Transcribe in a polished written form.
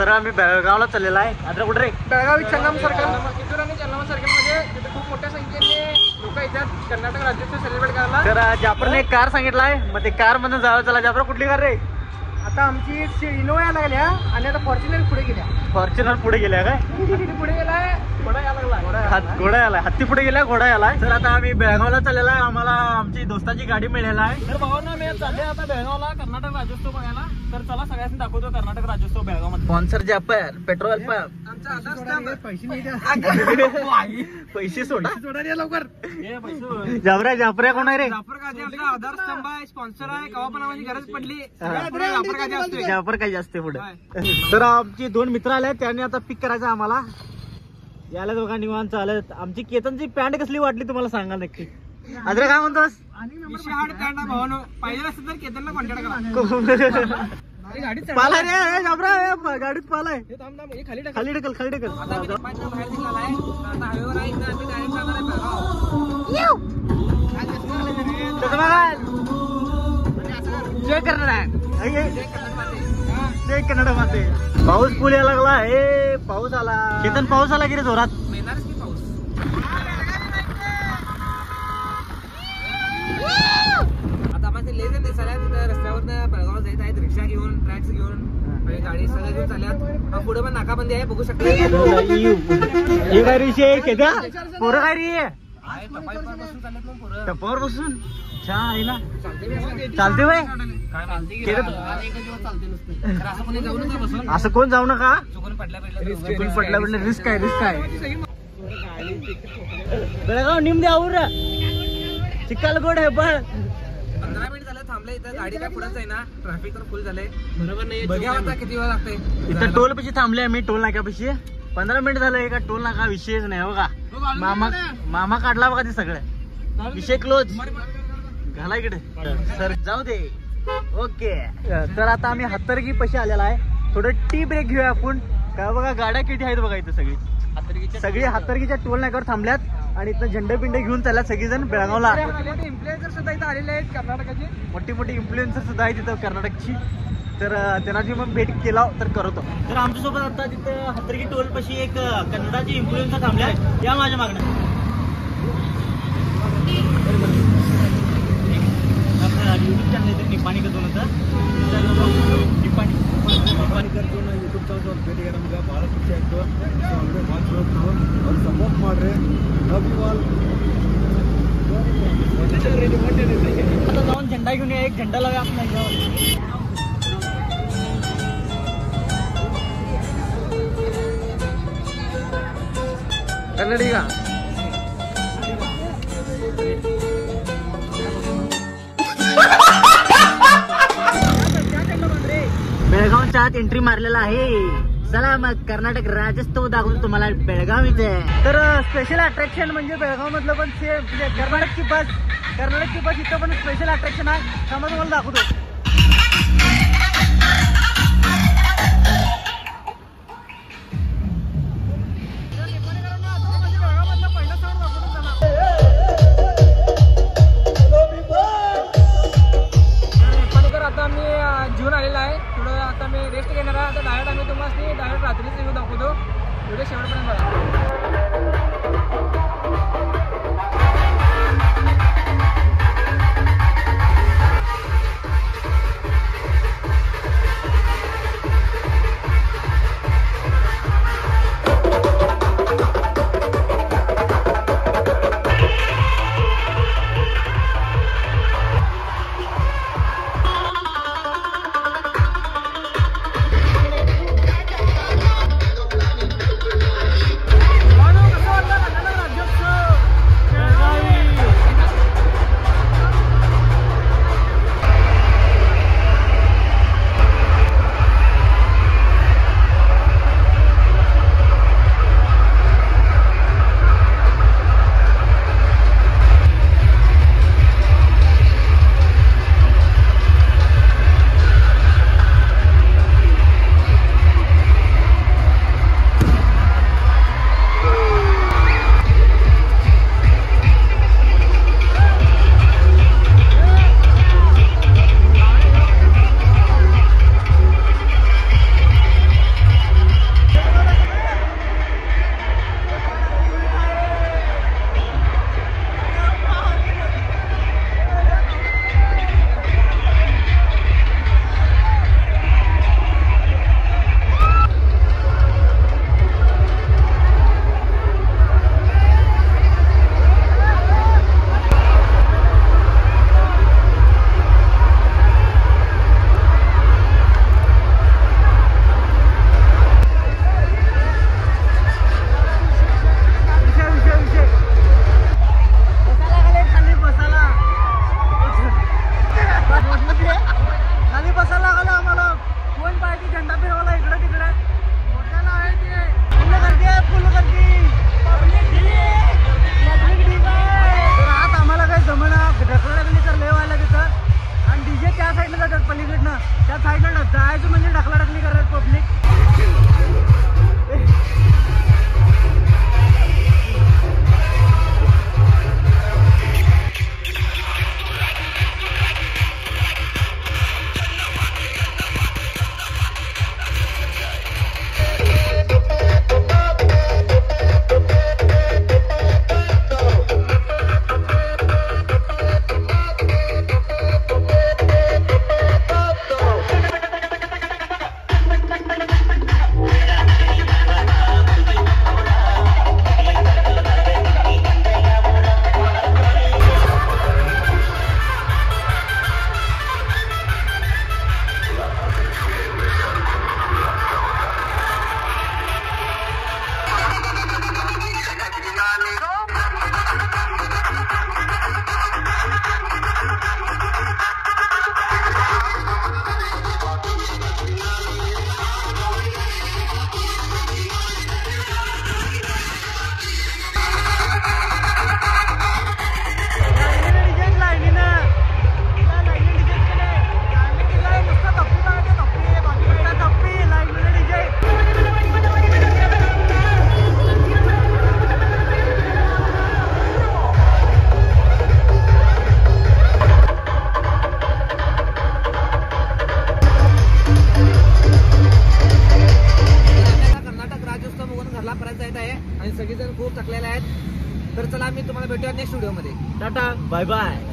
Sir आम्ही बेळगावला चाललेला आहे. आता कुठे रे? बेळगाव संगम सर्कल. इथून आणि संगम सर्कल मध्ये तिथे खूप मोठ्या संख्येने लोक येतात कर्नाटक राज्योत्सव सेलिब्रेट करायला. तर जाफरने एक कार सांगितलाय, मग ते कार मधून जावं. चला जाफर, कुठली कार रे? आता आमची इनोवा यायला लागल्या आणि आता फॉर्च्युनर पुढे गेल्या. फॉर्च्युनर पुढे गेल्या काय? हत्ती पुढे गेलाय, घोडा यायला लागला. घोडा आलाय, हत्ती पुढे गेल्या, घोडा आलाय. तर आता आम्ही बेळगावला चाललेला आहे. आम्हाला आमची दोस्ताची गाडी मिळालेला आहे. तर भावांना मी चालले आता बेळगावला कर्नाटक राज्योत्सव बघायला. तर चला सगळ्यांनी दाखवतो कर्नाटक राज्योत्सव बेळगाव मध्ये. Sponsor Jafar petrol pump. आमचा आधार पैसे नाही द्या. पैसे सोड, सोडा द्या लवकर. जाफऱ्या कोण आहे रे? जाफर काजी आमचा आधार स्तंभ आहे, स्पॉन्सर आहे. केव्हा पण आम्हाला गरज पडली जाफर काजी असते. जाफर काही जास्त पुढे. तर आमची दोन मित्र आले, त्यांनी आता पिक करायचं आम्हाला. याला दोघा निवांत चालत. आमची केतनची पॅन्ट कसली वाटली तुम्हाला सांगा नक्की. अजून काय म्हणतोस? पाहिजे असेल तर केतनला कॉन्टॅक्ट करा. पालाय रे जाफरा, गाडीत पालाय. खाली खाली ढकल, खाली ढकल. बाहेर निघालाय. आता हायवेवर आहे. आम्ही डायरेक्ट जाणार आहे बेळगाव. जय कर्नाटक, जय कन्नड माते. पाऊस फुल यायला लागला. हे पाऊस आला. केतन पाऊस आला की रे जोरात? येणारच की पाऊस. आता आपण ते लेझर दिसायला तिथं रस्त्यावर बेळगाव जायत आहेत. रिक्षा घेऊन, ट्रॅक्स घेऊन, गाडी सगळं घेऊन चालल्यात. पुढे पण नाकाबंदी आहे, बघू शकता. हे काय विषय केदा? पोरं काय रे? चालल्यात टपावर बसून आहे ना? चालते बाय. असं कोण जाऊ नका. चुकून पडल्या रिस्क आहे, रिस्क आहे. बेळगाव निमदे आवर चिक्कालगोड आहे पण. 15 मिनिट झालं थांबलं इथं. गाडी काय पुढेच आहे ना. ट्रॅफिक तर फुल झालंय. बरोबर नाही. बघा आता किती वेळ लागतंय. इथं टोल पशी थांबले आम्ही, टोल नाक्यापाशी. 15 मिनिट झालं. का टोल नाका विषयच नाही बघा. मामा काढला बघा ते सगळं. विषय क्लोज. घाला इकडे सर, जाऊ दे. ओके, तर आता आम्ही हत्तरगी पशी आलेला आहे. थोडं टी ब्रेक घेऊया आपण. काय बघा गाड्या किती आहेत बघा इथं. सगळी हत्तरगीच्या टोल नाक्यावर थांबल्यात आणि इथं झेंडे पिंडे घेऊन चालल्यात सगळीजण बेळगावला. इन्फ्लुएन्सर सुद्धा इथं आलेले आहेत कर्नाटकाचे. मोठी मोठी इन्फ्लुएन्सर सुद्धा आहेत तिथं कर्नाटकची. तर त्यांना मग भेट केला तर करतो. तर आमच्यासोबत आता तिथं हत्तरगी टोल पशी एक कन्नडाची इन्फ्लुएन्सर थांबल्या. या माझ्या मागण्या. यूट्यूब चॅनल आहे निपाणी करतो ना. निपाणी करतो ना ಯೂಟ್ಯೂಬ್ ಚಾನಲ್ ಭೇಟಿ ನಮ್ಗೆ ಭಾಳ ಖುಷಿ ಆಯಿತು. ಸೊ ಹಂಗೆ ಭಾಳ ಚಲೋ ನಾವು ಅವ್ರು ಸಪೋರ್ಟ್ ಮಾಡ್ರಿ. Love you all. आता जाऊन झेंडा घेऊन एक झेंडा लावा आपण. कन्नडी का बेळगावच्या आत एंट्री मारलेला आहे. चला मग कर्नाटक राज्योत्सव दाखवतो तुम्हाला बेळगाव इथे. तर स्पेशल अट्रॅक्शन म्हणजे बेळगाव मधलं पण सेम म्हणजे कर्नाटकची बस इथं पण स्पेशल अट्रॅक्शन आहे. त्यामुळे तुम्हाला दाखवतो. आता मी जेवून आलेला आहे. थोडं आता मी रेस्ट घेणार आहे. आता डायरेक्ट आम्ही तुम्हाला डायरेक्ट रात्रीच व्ह्यू दाखवतो. व्हिडिओ शेवटपर्यंत बघा. तर चला मी तुम्हाला भेटूया नेक्स्ट व्हिडिओ मध्ये. Tata bye bye.